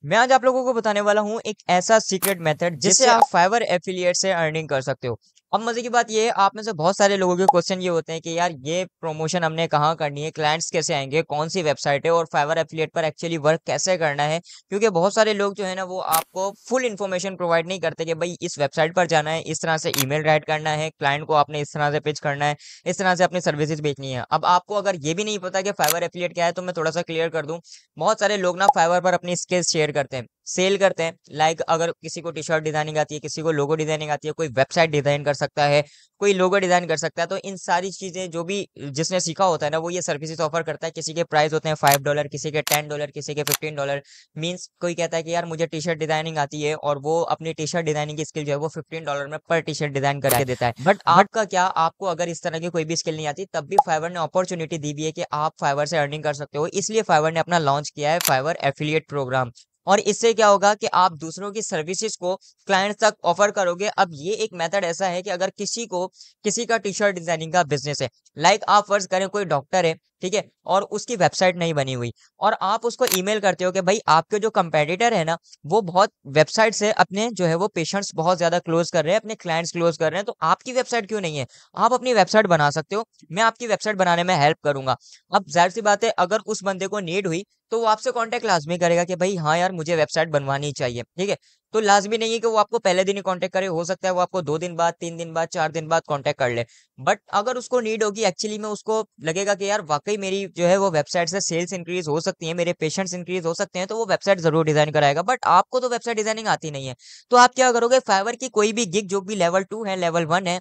मैं आज आप लोगों को बताने वाला हूँ एक ऐसा सीक्रेट मेथड जिससे आप फाइवर एफिलिएट से अर्निंग कर सकते हो। अब मजे की बात ये है, आप में से बहुत सारे लोगों के क्वेश्चन ये होते हैं कि यार ये प्रमोशन हमने कहाँ करनी है, क्लाइंट्स कैसे आएंगे, कौन सी वेबसाइट है और फाइवर एफिलिएट पर एक्चुअली वर्क कैसे करना है। क्योंकि बहुत सारे लोग जो है ना वो आपको फुल इन्फॉर्मेशन प्रोवाइड नहीं करते कि भाई इस वेबसाइट पर जाना है, इस तरह से ईमेल राइट करना है, क्लाइंट को आपने इस तरह से पिच करना है, इस तरह से अपनी सर्विसेज बेचनी है। अब आपको अगर ये भी नहीं पता कि फाइवर एफिलिएट क्या है तो मैं थोड़ा सा क्लियर कर दूं। बहुत सारे लोग ना फाइवर पर अपनी स्किल्स शेयर करते हैं, सेल करते हैं। लाइक अगर किसी को टी शर्ट डिजाइनिंग आती है, किसी को लोगो डिजाइनिंग आती है, कोई वेबसाइट डिजाइन कर सकता है, कोई लोगो डिजाइन कर सकता है। तो इन सारी चीजें जो भी जिसने सीखा होता है ना वो ये सर्विसेज ऑफर करता है। किसी के प्राइस होते हैं $5, किसी के $10, किसी के $15। मीन्स कोई कहता है कि यार मुझे टी शर्ट डिजाइनिंग आती है और वो अपनी टी शर्ट डिजाइनिंग की स्किल जो है वो $15 में पर टी शर्ट डिजाइन करके देता है। बट आपका क्या, आपको अगर इस तरह की कोई भी स्किल नहीं आती तब भी फाइवर ने अपॉर्चुनिटी दी हुई है कि आप फाइवर से अर्निंग कर सकते हो। इसलिए फाइवर ने अपना लॉन्च किया है फाइवर एफिलिएट प्रोग्राम। और इससे क्या होगा कि आप दूसरों की सर्विसेज को क्लाइंट्स तक ऑफर करोगे। अब ये एक मेथड ऐसा है कि अगर किसी का टी शर्ट डिजाइनिंग का बिजनेस है, लाइक आप फर्ज करें कोई डॉक्टर है, ठीक है, और उसकी वेबसाइट नहीं बनी हुई, और आप उसको ईमेल करते हो कि भाई आपके जो कंपेटिटर है ना वो बहुत वेबसाइट से अपने जो है वो पेशेंट्स बहुत ज्यादा क्लोज कर रहे हैं, अपने क्लाइंट्स क्लोज कर रहे हैं, तो आपकी वेबसाइट क्यों नहीं है? आप अपनी वेबसाइट बना सकते हो, मैं आपकी वेबसाइट बनाने में हेल्प करूंगा। अब जाहिर सी बात है अगर उस बंदे को नीड हुई तो वो आपसे कांटेक्ट लाजमी करेगा कि भाई हाँ यार मुझे वेबसाइट बनवानी चाहिए, ठीक है। तो लाजमी नहीं है कि वो आपको पहले दिन ही कांटेक्ट करे, हो सकता है वो आपको 2 दिन बाद, 3 दिन बाद, 4 दिन बाद कांटेक्ट कर ले। बट अगर उसको नीड होगी, एक्चुअली में उसको लगेगा कि यार वाकई मेरी जो है वो वेबसाइट से सेल्स इंक्रीज हो सकती है, मेरे पेशेंट्स इंक्रीज हो सकते हैं, तो वो वेबसाइट जरूर डिजाइन कराएगा। बट आपको तो वेबसाइट डिजाइनिंग आती नहीं है, तो आप क्या करोगे? फाइवर की कोई भी गिग जो भी लेवल 2 है, लेवल 1 है,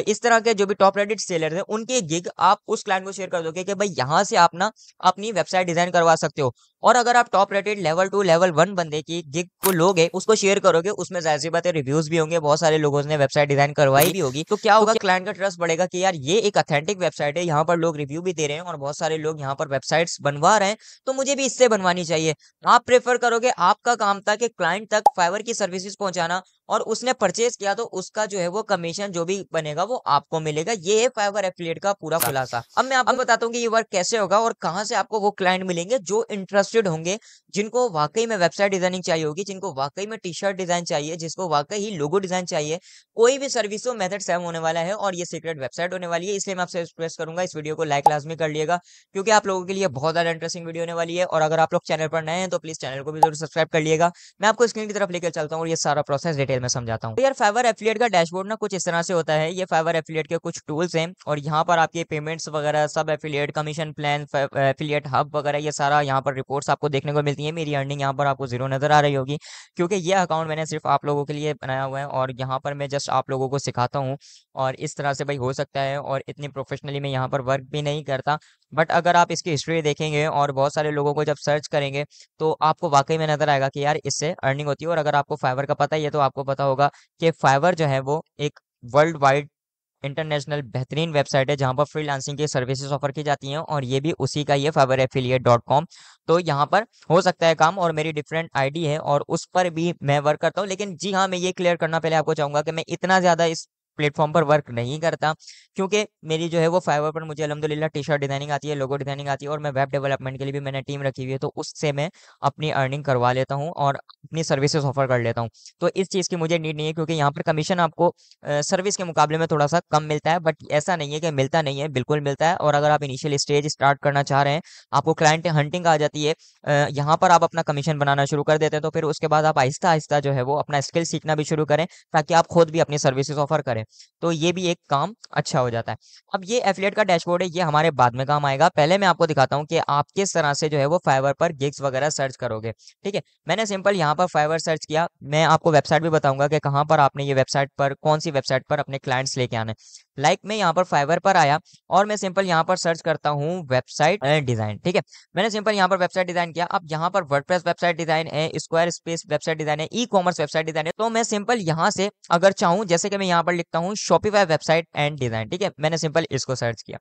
इस तरह के जो भी टॉप रेटेड सेलर है उनकी गिग आप उस क्लाइंट को शेयर कर दोगे कि भाई यहाँ से आप ना अपनी वेबसाइट डिजाइन करवा सकते हो। और अगर आप टॉप रेटेड लेवल 2 लेवल 1 बंदे की गिग को लोगे, उसको शेयर करोगे, उसमें जाहिर सी बात है रिव्यूज भी होंगे, बहुत सारे लोगों ने वेबसाइट डिजाइन करवाई भी होगी, तो क्या होगा, क्लाइंट का ट्रस्ट बढ़ेगा कि यार ये एक ऑथेंटिक वेबसाइट है, यहाँ पर लोग रिव्यू भी दे रहे हैं और बहुत सारे लोग यहाँ पर वेबसाइट्स बनवा रहे हैं, तो मुझे भी इससे बनवानी चाहिए। आप प्रेफर करोगे, आपका काम था कि क्लाइंट तक फाइवर की सर्विसेज पहुंचाना, और उसने परचेज किया तो उसका जो है वो कमीशन जो भी बनेगा वो आपको मिलेगा। ये है फाइवर एफिलिएट का पूरा खुलासा। अब मैं आपको बताता हूँ कि ये वर्क कैसे होगा और कहाँ से आपको वो क्लाइंट मिलेंगे जो इंटरेस्टेड होंगे, जिनको वाकई में वेबसाइट डिजाइनिंग चाहिए होगी, जिनको वाकई में टी शर्ट डिजाइन चाहिए, जिसको वाकई ही लोगो डिजाइन चाहिए। कोई भी सर्विस हो, मेथड सेम होने वाला है और ये सीक्रेट वेबसाइट होने वाली है। इसलिए मैं आपसे रिक्वेस्ट करूंगा इस वीडियो को लाइक लाजमी कर लिएगा, क्योंकि आप लोगों के लिए बहुत ज्यादा इंटरेस्टिंग वीडियो होने वाली है। और अगर आप लोग चैनल पर नए हैं तो प्लीज चैनल को भी जरूर सब्सक्राइब कर लिएगा। मैं आपको स्क्रीन की तरफ लेकर चलता हूँ और ये सारा प्रोसेस डिटेल में समझाता हूँ। तो यार फाइवर एफिलिएट का डैशबोर्ड ना कुछ इस तरह से होता है। ये फाइवर एफिलिएट के कुछ टूल्स हैं और यहाँ पर आपके पेमेंट्स वगैरह, सब affiliate commission plan, affiliate hub वगैरह, ये सारा यहाँ पर रिपोर्ट्स आपको देखने को मिलती है। मेरी अर्निंग यहाँ पर आपको जीरो नजर आ रही होगी, क्योंकि ये अकाउंट मैंने सिर्फ आप लोगों के लिए बनाया हुआ है और यहाँ पर मैं जस्ट आप लोगों को सिखाता हूँ। और इस तरह से भाई हो सकता है, और इतनी प्रोफेशनली मैं यहाँ पर वर्क भी नहीं करता। बट अगर आप इसकी हिस्ट्री देखेंगे और बहुत सारे लोगों को जब सर्च करेंगे तो आपको वाकई में नजर आएगा कि यार इससे अर्निंग होती है। और अगर आपको फाइवर का पता ही है तो आपको पता होगा कि फाइवर जो है वो एक वर्ल्ड वाइड इंटरनेशनल बेहतरीन वेबसाइट है जहां पर फ्रीलांसिंग की सर्विसेज ऑफर की जाती हैं, और ये भी उसी का ही है, favoriaffiliate.com। तो यहाँ पर हो सकता है काम, और मेरी डिफरेंट आईडी है और उस पर भी मैं वर्क करता हूँ। लेकिन जी हाँ, मैं ये क्लियर करना पहले आपको चाहूंगा कि मैं इतना ज्यादा इस प्लेटफॉर्म पर वर्क नहीं करता, क्योंकि मेरी जो है वो फाइवर पर मुझे अल्हम्दुलिल्लाह टी शर्ट डिजाइनिंग आती है, लोगो डिजाइनिंग आती है, और मैं वेब डेवलपमेंट के लिए भी मैंने टीम रखी हुई है, तो उससे मैं अपनी अर्निंग करवा लेता हूँ और अपनी सर्विसेज ऑफर कर लेता हूँ। तो इस चीज़ की मुझे नीड नहीं है, क्योंकि यहाँ पर कमीशन आपको सर्विस के मुकाबले में थोड़ा सा कम मिलता है। बट ऐसा नहीं है कि मिलता नहीं है, बिल्कुल मिलता है। और अगर आप इनिशियल स्टेज स्टार्ट करना चाह रहे हैं, आपको क्लाइंट हंटिंग आ जाती है, यहाँ पर आप अपना कमीशन बनाना शुरू कर देते हैं, तो फिर उसके बाद आप आहिस्ता आहिस्ता जो है वो अपना स्किल सीखना भी शुरू करें, ताकि आप खुद भी अपनी सर्विसेज ऑफर करें। तो ये भी एक काम अच्छा हो जाता है। अब ये एफिलिएट का डैशबोर्ड है, ये हमारे बाद में काम आएगा। पहले मैं आपको दिखाता हूँ कि आप किस तरह से जो है वो फाइवर पर गिग्स वगैरह सर्च करोगे, ठीक है। मैंने सिंपल यहाँ पर फाइवर सर्च किया, मैं आपको वेबसाइट भी बताऊंगा कि कहाँ पर आपने ये वेबसाइट पर, कौन सी वेबसाइट पर अपने क्लाइंट्स लेके आने। लाइक मैं यहाँ पर फाइवर पर आया और मैं सिंपल यहाँ पर सर्च करता हूँ वेबसाइट डिजाइन, ठीक है। मैंने सिंपल यहाँ पर वेबसाइट डिजाइन किया। अब यहाँ पर वर्डप्रेस वेबसाइट डिजाइन है, स्क्वायर स्पेस वेबसाइट डिजाइन है, ई कॉमर्स वेबसाइट डिजाइन है। तो मैं सिंपल यहाँ से अगर चाहूँ, जैसे कि मैं यहाँ पर लिखता हूँ शॉपिफाई वेबसाइट एंड डिजाइन, ठीक है, मैंने सिंपल इसको सर्च किया।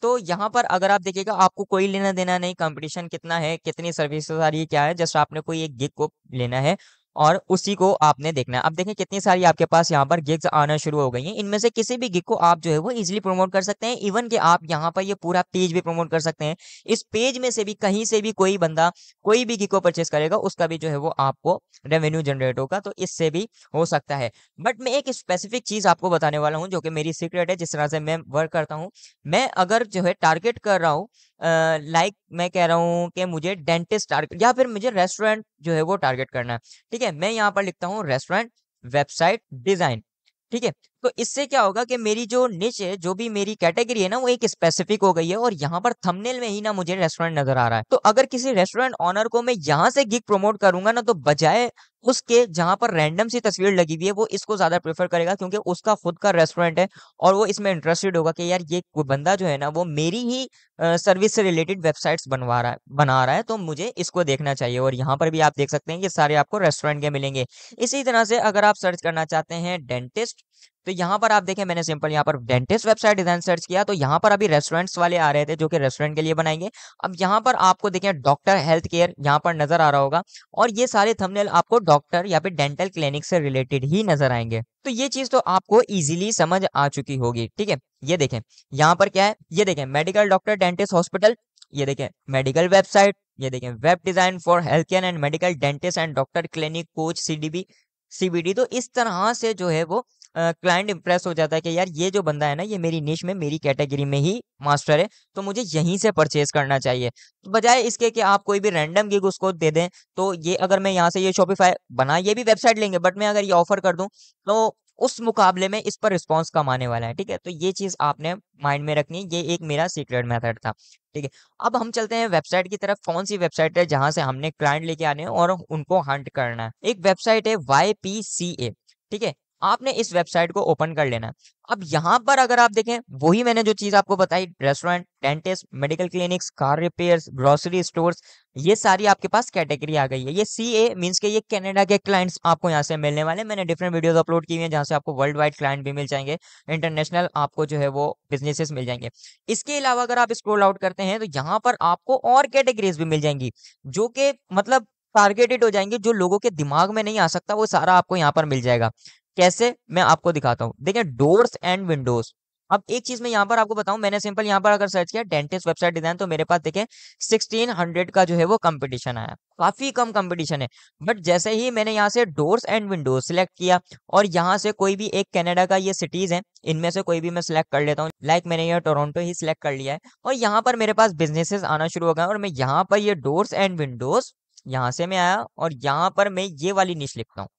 तो यहाँ पर अगर आप देखिएगा, आपको कोई लेना देना नहीं, कंपटीशन कितना है, कितनी सर्विसेज आ रही है, क्या है, जस्ट आपने कोई एक गिग को लेना है और उसी को आपने देखना है। अब देखें कितनी सारी आपके पास यहाँ पर गिग्स आना शुरू हो गई हैं। इनमें से किसी भी गिग को आप जो है वो इजीली प्रमोट कर सकते हैं। इवन कि आप यहाँ पर ये पूरा पेज भी प्रमोट कर सकते हैं। इस पेज में से भी कहीं से भी कोई बंदा कोई भी गिग को परचेस करेगा, उसका भी जो है वो आपको रेवेन्यू जनरेट होगा, तो इससे भी हो सकता है। बट मैं एक स्पेसिफिक चीज आपको बताने वाला हूँ जो कि मेरी सीक्रेट है, जिस तरह से मैं वर्क करता हूँ। मैं अगर जो है टारगेट कर रहा हूँ, लाइक मैं कह रहा हूँ कि मुझे डेंटिस्ट टारगेट या फिर मुझे रेस्टोरेंट जो है वो टारगेट करना है, ठीक है, मैं यहाँ पर लिखता हूँ रेस्टोरेंट वेबसाइट डिजाइन। ठीक है, तो इससे क्या होगा कि मेरी जो निच है, जो भी मेरी कैटेगरी है ना, वो एक स्पेसिफिक हो गई है और यहाँ पर थंबनेल में ही ना मुझे रेस्टोरेंट नजर आ रहा है। तो अगर किसी रेस्टोरेंट ऑनर को मैं यहाँ से गिग प्रमोट करूंगा ना, तो बजाय उसके जहां पर रैंडम सी तस्वीर लगी हुई है, वो इसको ज्यादा प्रेफर करेगा, क्योंकि उसका खुद का रेस्टोरेंट है और वो इसमें इंटरेस्टेड होगा कि यार ये बंदा जो है ना वो मेरी ही सर्विस से रिलेटेड वेबसाइट्स बना रहा है, तो मुझे इसको देखना चाहिए। और यहाँ पर भी आप देख सकते हैं कि सारे आपको रेस्टोरेंट के मिलेंगे। इसी तरह से अगर आप सर्च करना चाहते हैं डेंटिस्ट, तो यहाँ पर आप देखें मैंने सिंपल यहाँ पर डेंटिस्ट वेबसाइट डिजाइन सर्च किया, तो यहाँ पर अभी रेस्टोरेंट्स वाले आ रहे थे जो कि रेस्टोरेंट के लिए बनाएंगे। अब यहाँ पर आपको देखें डॉक्टर हेल्थ केयर यहाँ पर नजर आ रहा होगा, और ये सारे थंबनेल आपको डॉक्टर या फिर डेंटल क्लिनिक से रिलेटेड ही नजर आएंगे। तो ये चीज तो आपको इजीली समझ आ चुकी होगी। ठीक है, ये देखें यहाँ पर क्या है, ये देखें मेडिकल डॉक्टर डेंटिस्ट हॉस्पिटल, ये देखें मेडिकल वेबसाइट, ये देखें web design for health care and medical dentist and doctor clinic coach CDB CBD. तो इस तरह से जो है वो क्लाइंट इंप्रेस हो जाता है कि यार ये जो बंदा है ना, ये मेरी निश में मेरी कैटेगरी में ही मास्टर है, तो मुझे यहीं से परचेज करना चाहिए। तो बजाय इसके कि आप कोई भी रैंडम गिग उसको दे दें, तो ये अगर मैं यहाँ से ये शॉपिफाई बना, ये भी वेबसाइट लेंगे, बट मैं अगर ये ऑफर कर दूं तो उस मुकाबले में इस पर रिस्पॉन्स कम आने वाला है। ठीक है, तो ये चीज आपने माइंड में रखनी है, ये एक मेरा सीक्रेट मेथड था। ठीक है, अब हम चलते हैं वेबसाइट की तरफ। कौन सी वेबसाइट है जहां से हमने क्लाइंट लेके आने हैं और उनको हंट करना है? एक वेबसाइट है YPCA। ठीक है, आपने इस वेबसाइट को ओपन कर लेना है। अब यहाँ पर अगर आप देखें, वही मैंने जो चीज आपको बताई, restaurant, dentist, medical clinics, car repairs, grocery stores, ये सारी आपके पास कैटेगरी आ गई है। ये CA मींस के ये कनाडा के क्लाइंट्स आपको यहाँ से मिलने वाले हैं। मैंने डिफरेंट वीडियोस अपलोड की हुई हैं जहाँ से आपको वर्ल्ड वाइड क्लाइंट भी मिल जाएंगे, इंटरनेशनल आपको जो है वो बिजनेसेस मिल जाएंगे। इसके अलावा अगर आप स्क्रॉल आउट करते हैं तो यहाँ पर आपको और कैटेगरीज भी मिल जाएंगी, जो कि मतलब टारगेटेड हो जाएंगे, जो लोगों के दिमाग में नहीं आ सकता वो सारा आपको यहाँ पर मिल जाएगा। कैसे, मैं आपको दिखाता हूँ। देखिए डोर्स एंड विंडोज। अब एक चीज मैं यहाँ पर आपको बताऊं, मैंने सिंपल यहाँ पर अगर सर्च किया डेंटिस्ट वेबसाइट डिजाइन, तो मेरे पास देखें 1600 का जो है वो कंपटीशन आया, काफी कम कंपटीशन है। बट जैसे ही मैंने यहाँ से डोर्स एंड विंडोज सिलेक्ट किया और यहाँ से कोई भी एक कनाडा का ये सिटीज है, इनमें से कोई भी मैं सिलेक्ट कर लेता हूँ, लाइक मैंने ये टोरंटो ही सिलेक्ट कर लिया है, और यहाँ पर मेरे पास बिजनेसेस आना शुरू हो गए और मैं यहाँ पर ये डोर्स एंड विंडोज, यहाँ से मैं आया और यहाँ पर मैं ये वाली निश लिखता हूँ।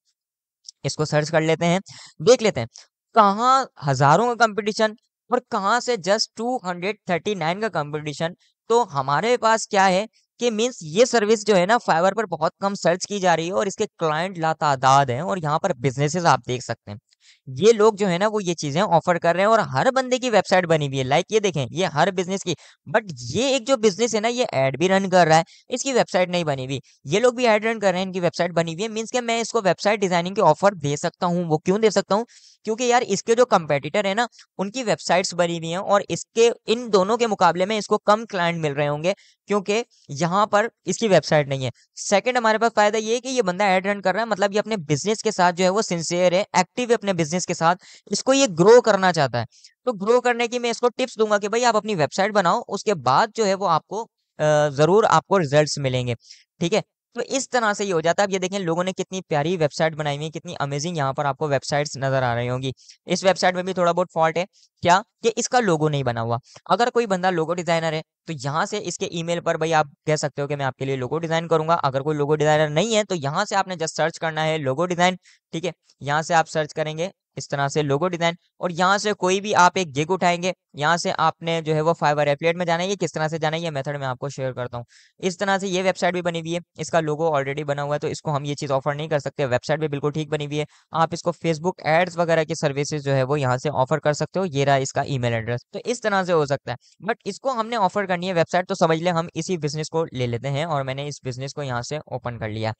इसको सर्च कर लेते हैं, देख लेते हैं कहाँ हजारों का कंपटीशन और कहाँ से जस्ट 239 का कंपटीशन। तो हमारे पास क्या है कि मीन्स ये सर्विस जो है ना फाइवर पर बहुत कम सर्च की जा रही है और इसके क्लाइंट लातादाद हैं, और यहाँ पर बिजनेसेस आप देख सकते हैं, ये लोग जो है ना वो ये चीजें ऑफर कर रहे हैं और हर बंदे की वेबसाइट बनी हुई है। लाइक ये देखें, ये हर बिजनेस की, बट ये एक जो बिजनेस है ना ये एड भी रन कर रहा है, इसकी वेबसाइट नहीं बनी हुई। ये लोग भी एड रन कर रहे हैं, इनकी वेबसाइट बनी हुई है। मीन्स के मैं इसको वेबसाइट डिजाइनिंग के ऑफर दे सकता हूँ। वो क्यों दे सकता हूँ? क्योंकि यार इसके जो कंपेटिटर है ना उनकी वेबसाइट्स बनी हुई हैं और इसके इन दोनों के मुकाबले में इसको कम क्लाइंट मिल रहे होंगे, क्योंकि यहाँ पर इसकी वेबसाइट नहीं है। सेकंड, हमारे पास फायदा ये है कि ये बंदा एड रन कर रहा है, मतलब ये अपने बिजनेस के साथ जो है वो सिंसियर है, एक्टिव है अपने बिजनेस के साथ, इसको ये ग्रो करना चाहता है। तो ग्रो करने की मैं इसको टिप्स दूंगा कि भाई आप अपनी वेबसाइट बनाओ, उसके बाद जो है वो आपको जरूर आपको रिजल्ट्स मिलेंगे। ठीक है, तो इस तरह से ये हो जाता है। अब ये देखें लोगों ने कितनी प्यारी वेबसाइट बनाई हुई है, कितनी अमेजिंग यहाँ पर आपको वेबसाइट्स नजर आ रही होंगी। इस वेबसाइट में भी थोड़ा बहुत फॉल्ट है, क्या कि इसका लोगो नहीं बना हुआ। अगर कोई बंदा लोगो डिजाइनर है तो यहाँ से इसके ईमेल पर भाई आप कह सकते हो कि मैं आपके लिए लोगो डिजाइन करूंगा। अगर कोई लोगो डिजाइनर नहीं है तो यहाँ से आपने जस्ट सर्च करना है लोगो डिजाइन। ठीक है, यहाँ से आप सर्च करेंगे इस तरह से लोगो डिजाइन, और यहाँ से कोई भी आप एक गिग उठाएंगे, यहाँ से आपने जो है वो फाइवर एफिलिएट में जाना है। ये किस तरह से जाना है ये मेथड मैं आपको शेयर करता हूँ। इस तरह से ये वेबसाइट भी बनी हुई है, इसका लोगो ऑलरेडी बना हुआ है, तो इसको हम ये चीज ऑफर नहीं कर सकते। वेबसाइट भी बिल्कुल ठीक बनी हुई है, आप इसको फेसबुक एड्स वगैरह की सर्विसेज जो है वो यहाँ से ऑफर कर सकते हो। ये रहा इसका ईमेल एड्रेस, तो इस तरह से हो सकता है। बट इसको हमने ऑफर करनी है वेबसाइट, तो समझ ले हम इसी बिजनेस को ले लेते हैं और मैंने इस बिजनेस को यहाँ से ओपन कर लिया।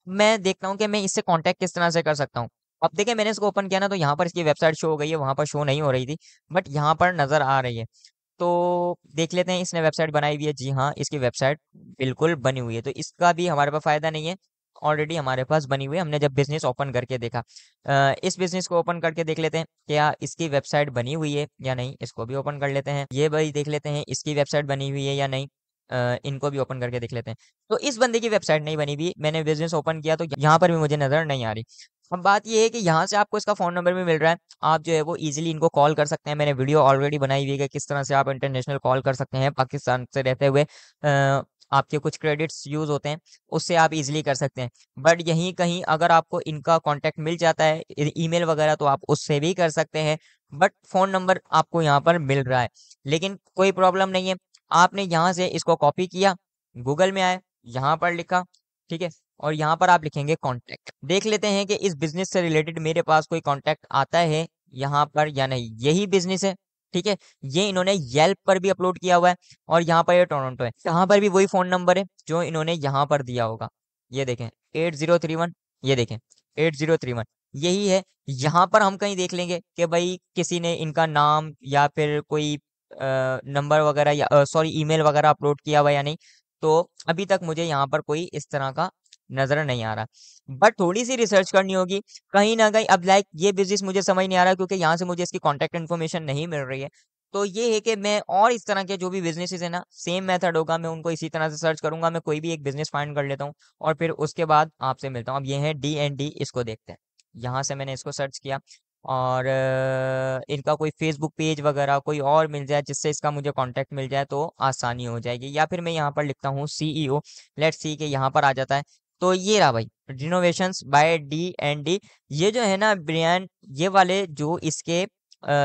मैं देखता हूँ कि मैं इससे कांटेक्ट किस तरह से कर सकता हूँ। अब देखिए मैंने इसको ओपन किया ना, तो यहाँ पर इसकी वेबसाइट शो हो गई है, वहां पर शो नहीं हो रही थी, बट यहाँ पर नजर आ रही है। तो देख लेते हैं इसने वेबसाइट बनाई हुई है। जी हाँ, इसकी वेबसाइट बिल्कुल बनी हुई है, तो इसका भी हमारे पास फायदा नहीं है। ऑलरेडी हमारे पास बनी हुई है, हमने जब बिजनेस ओपन करके देखा। इस बिजनेस को ओपन करके देख लेते हैं क्या इसकी वेबसाइट बनी हुई है या नहीं, इसको भी ओपन कर लेते हैं। ये भाई देख लेते हैं इसकी वेबसाइट बनी हुई है या नहीं, इनको भी ओपन करके देख लेते हैं। तो इस बंदे की वेबसाइट नहीं बनी हुई, मैंने बिजनेस ओपन किया तो यहाँ पर भी मुझे नजर नहीं आ रही। अब बात ये है कि यहाँ से आपको इसका फोन नंबर भी मिल रहा है, आप जो है वो इजीली इनको कॉल कर सकते हैं। मैंने वीडियो ऑलरेडी बनाई हुई है कि किस तरह से आप इंटरनेशनल कॉल कर सकते हैं पाकिस्तान से रहते हुए। आपके कुछ क्रेडिट्स यूज होते हैं, उससे आप इजीली कर सकते हैं। बट यहीं कहीं अगर आपको इनका कांटेक्ट मिल जाता है ईमेल वगैरह, तो आप उससे भी कर सकते हैं। बट फोन नंबर आपको यहाँ पर मिल रहा है, लेकिन कोई प्रॉब्लम नहीं है। आपने यहाँ से इसको कॉपी किया, गूगल में आए, यहाँ पर लिखा, ठीक है, और यहाँ पर आप लिखेंगे कांटेक्ट। देख लेते हैं कि इस बिजनेस से रिलेटेड मेरे पास कोई कांटेक्ट आता है यहाँ पर या नहीं। यही बिजनेस है, ठीक है, ये इन्होंने येल्प पर भी अपलोड किया हुआ है, और यहाँ पर ये टोरंटो है, यहाँ पर भी वही फोन नंबर है जो इन्होंने यहाँ पर दिया होगा। ये देखें 8031, ये देखें 8031, यही है। यहाँ पर हम कहीं देख लेंगे कि भाई किसी ने इनका नाम या फिर कोई नंबर वगैरह या सॉरी ईमेल वगैरह अपलोड किया हुआ या नहीं। तो अभी तक मुझे यहाँ पर कोई इस तरह का नजर नहीं आ रहा, बट थोड़ी सी रिसर्च करनी होगी कहीं ना कहीं। अब लाइक ये बिजनेस मुझे समझ नहीं आ रहा क्योंकि यहाँ से मुझे इसकी कॉन्टेक्ट इन्फॉर्मेशन नहीं मिल रही है। तो ये है कि मैं और इस तरह के जो भी बिजनेसेस है ना, सेम मेथड होगा, मैं उनको इसी तरह से सर्च करूंगा। मैं कोई भी एक बिजनेस फाइंड कर लेता हूँ और फिर उसके बाद आपसे मिलता हूँ। अब ये है D&D, इसको देखते हैं। यहाँ से मैंने इसको सर्च किया, और इनका कोई फेसबुक पेज वगैरह कोई और मिल जाए जिससे इसका मुझे कांटेक्ट मिल जाए तो आसानी हो जाएगी। या फिर मैं यहाँ पर लिखता हूँ CEO, लेट्स सी के यहाँ पर आ जाता है। तो ये रहा भाई, रिनोवेशंस बाय D&D। ये जो है ना ब्रियान, ये वाले जो इसके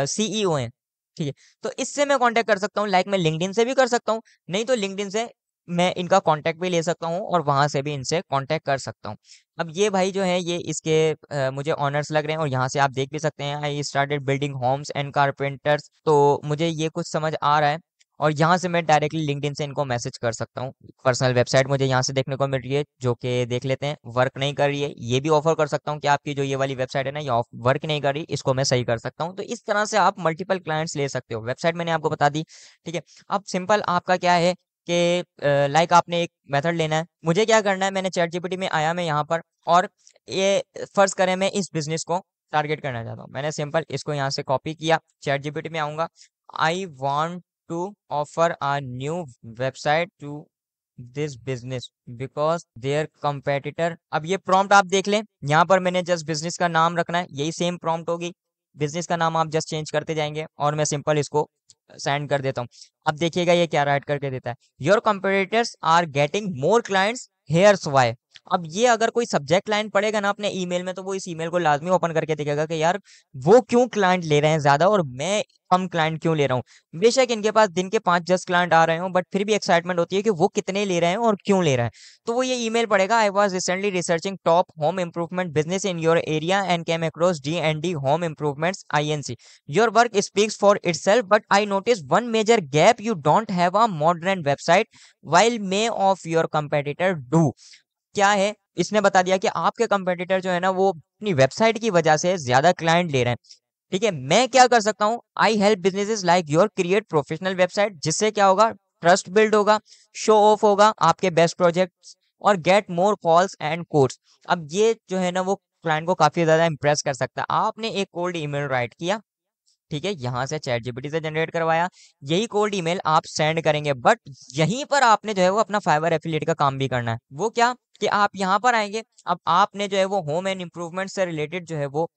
CEO हैं, ठीक है। तो इससे मैं कांटेक्ट कर सकता हूँ, लाइक मैं लिंक्डइन से भी कर सकता हूँ, नहीं तो लिंक्डइन से मैं इनका कांटेक्ट भी ले सकता हूँ और वहां से भी इनसे कांटेक्ट कर सकता हूँ। अब ये भाई जो है ये इसके मुझे ऑनर्स लग रहे हैं, और यहाँ से आप देख भी सकते हैं I started building homes and carpenters. तो मुझे ये कुछ समझ आ रहा है, और यहाँ से मैं डायरेक्टली लिंक्डइन से इनको मैसेज कर सकता हूँ। पर्सनल वेबसाइट मुझे यहाँ से देखने को मिल रही है, जो कि देख लेते हैं, वर्क नहीं कर रही है। ये भी ऑफर कर सकता हूँ कि आपकी जो ये वाली वेबसाइट है ना, ये वर्क नहीं कर रही, इसको मैं सही कर सकता हूँ। तो इस तरह से आप मल्टीपल क्लाइंट्स ले सकते हो। वेबसाइट मैंने आपको बता दी, ठीक है। अब सिंपल आपका क्या है कि लाइक आपने एक मेथड लेना है। मुझे क्या करना है, मैंने चैट जीपीटी में आया, मैं यहाँ पर, और ये फर्ज करें मैं इस बिजनेस को टारगेट करना चाहता हूँ। मैंने सिंपल इसको यहाँ से कॉपी किया, चैट जीपीटी में आऊंगा, I want to offer a new website to this business because their competitor. अब ये प्रॉम्प्ट आप देख लें, यहाँ पर मैंने जस्ट बिजनेस का नाम रखना है, यही सेम प्रॉम्प्ट होगी। बिजनेस का नाम आप जस्ट चेंज करते जाएंगे, और मैं सिंपल इसको सेंड कर देता हूँ। अब देखिएगा ये क्या राइट करके देता है, your competitors are getting more clients, here's why. अब ये अगर कोई सब्जेक्ट लाइन पढ़ेगा ना अपने ईमेल में, तो वो इस ईमेल को लाजमी ओपन करके देखेगा कि यार वो क्यों क्लाइंट ले रहे हैं ज्यादा और मैं कम क्लाइंट क्यों ले रहा हूँ। बेशक इनके पास दिन के 5-10 क्लाइंट आ रहे हो, बट फिर भी एक्साइटमेंट होती है कि वो कितने ले रहे हैं और क्यों ले रहे हैं। तो वो ये ईमेल पढ़ेगा, I was recently researching top home improvement business in your area and came across D&D home improvements INC। Your work speaks for itself, but I notice one major gap, you don't have a modern website while may of your competitor do। क्या है, इसने बता दिया कि आपके competitor जो है ना वो अपनी वेबसाइट की वजह से ज्यादा क्लाइंट ले रहे हैं, ठीक है। मैं क्या कर सकता हूँ, I help businesses like your create professional website, जिससे क्या होगा, ट्रस्ट बिल्ड होगा, शो ऑफ होगा आपके बेस्ट प्रोजेक्ट्स, और get more calls and codes. अब ये जो है ना वो क्लाइंट को काफी ज्यादा इंप्रेस कर सकता है। आपने एक कोल्ड ईमेल राइट किया, ठीक है, यहाँ से चैट जीपीटी से जनरेट करवाया, यही कोल्ड ईमेल आप सेंड करेंगे, बट यहीं पर आपने जो है वो अपना फाइवर एफिलिएट का काम भी करना है। वो क्या कि आप यहाँ पर आएंगे, अब आपने जो है वो होम एंड इम्प्रूवमेंट से रिलेटेड जो है वो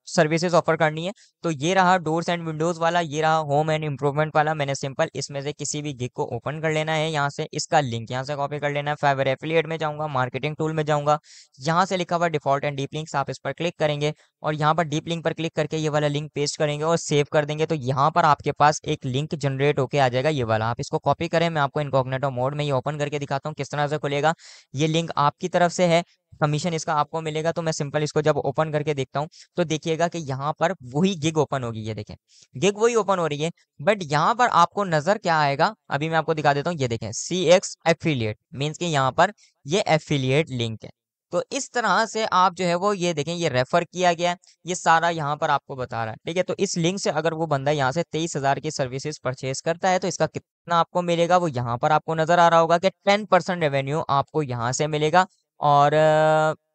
सर्विसेज ऑफर करनी है। तो ये रहा डोर्स एंड विंडोज वाला, ये रहा होम एंड इम्प्रूवमेंट वाला। मैंने सिंपल इसमें से किसी भी गिग को ओपन कर लेना है, यहाँ से इसका लिंक यहाँ से कॉपी कर लेना है, फाइवर एफिलिएट में जाऊंगा, मार्केटिंग टूल में जाऊंगा, यहाँ से लिखा हुआ डिफॉल्ट एंड डीप लिंक्स, आप इस पर क्लिक करेंगे, और यहाँ पर डीप लिंक पर क्लिक करके ये वाला लिंक पेस्ट करेंगे और सेव कर देंगे। तो यहाँ पर आपके पास एक लिंक जनरेट होके आ जाएगा, ये वाला। आप इसको कॉपी करें, मैं आपको इनकॉग्निटो मोड में ये ओपन करके दिखाता हूँ किस तरह से खुलेगा। ये लिंक आपकी तरफ से है, कमीशन इसका आपको मिलेगा। तो मैं सिंपल इसको जब ओपन करके देखता हूँ तो देखिएगा कि यहाँ पर वही गिग ओपन होगी, ये देखें गिग वही ओपन हो रही है, बट यहाँ पर आपको नजर क्या आएगा अभी मैं आपको दिखा देता हूँ। ये देखें CX एफिलिएट, मीन्स कि यहाँ पर ये एफिलिएट लिंक है। तो इस तरह से आप जो है वो ये देखें, ये रेफर किया गया है, ये सारा यहाँ पर आपको बता रहा है, ठीक है। तो इस लिंक से अगर वो बंदा यहाँ से 23,000 की सर्विसेज परचेज करता है तो इसका कितना आपको मिलेगा वो यहाँ पर आपको नजर आ रहा होगा कि 10% रेवेन्यू आपको यहाँ से मिलेगा और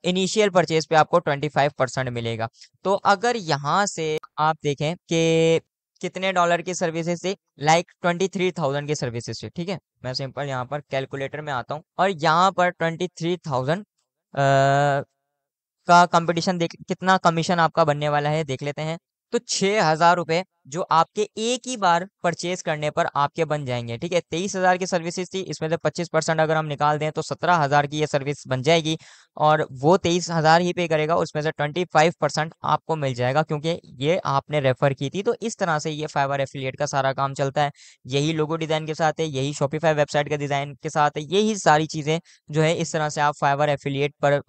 इनिशियल परचेज पे आपको 25% मिलेगा। तो अगर यहाँ से आप देखें कि कितने डॉलर की सर्विसेज थी, लाइक 23,000 की सर्विसेज थी, ठीक है। मैं सिंपल यहाँ पर कैलकुलेटर में आता हूँ और यहाँ पर 23,000 का कंपटीशन देख, कितना कमीशन आपका बनने वाला है देख लेते हैं। तो 6,000 रुपए जो आपके एक ही बार परचेज करने पर आपके बन जाएंगे, ठीक है। 23,000 की सर्विसेज थी, इसमें से 25% अगर हम निकाल दें तो 17,000 की ये सर्विस बन जाएगी और वो 23,000 ही पे करेगा, उसमें से 25% आपको मिल जाएगा क्योंकि ये आपने रेफर की थी। तो इस तरह से ये फाइवर एफिलिएट का सारा काम चलता है। यही लोगो डिजाइन के साथ है, यही शॉपिफाई वेबसाइट के डिजाइन के साथ है, यही सारी चीजें जो है इस तरह से आप फाइवर एफिलिएट पर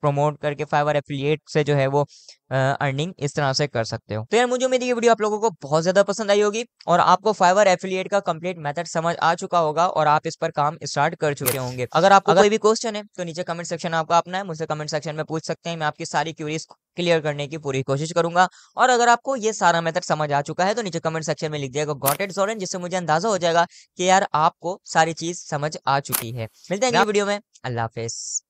प्रमोट करके फाइवर एफिलिएट से जो है वो अर्निंग इस तरह से कर सकते हो। तो यार मुझे उम्मीद है ये वीडियो आप लोगों को बहुत ज्यादा पसंद आई होगी और आपको फाइवर एफिलिएट का कंप्लीट मेथड समझ आ चुका होगा और आप इस पर काम स्टार्ट कर चुके होंगे। अगर आपको कोई भी क्वेश्चन है तो नीचे कमेंट सेक्शन आपका अपना है, मुझसे कमेंट सेक्शन में पूछ सकते हैं, मैं आपकी सारी क्यूरीज क्लियर करने की पूरी कोशिश करूंगा। और अगर आपको ये सारा मेथड समझ आ चुका है तो नीचे कमेंट सेक्शन में लिख दिएगा गॉट इट जोरेन, जिससे मुझे अंदाजा हो जाएगा कि यार आपको सारी चीज समझ आ चुकी है। मिलते हैं अगली वीडियो में। अल्लाह हाफिज।